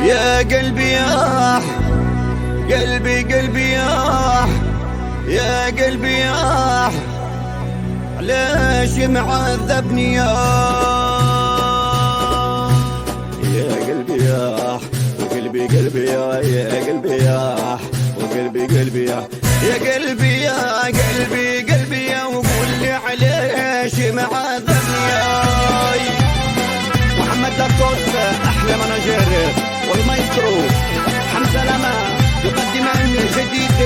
يا قلبي ياح، قلبي ياح، يا قلبي ياح، ليش معذبني يا قلبي ياح، وقلبي يا قلبي ياح، وقلبي ياح، يا قلبي يا قلبي يا، وقول لي عليش معذبني يا محمد دكتوس احلى مناجر والمايسترو حمزة لما يقدم علم جديد.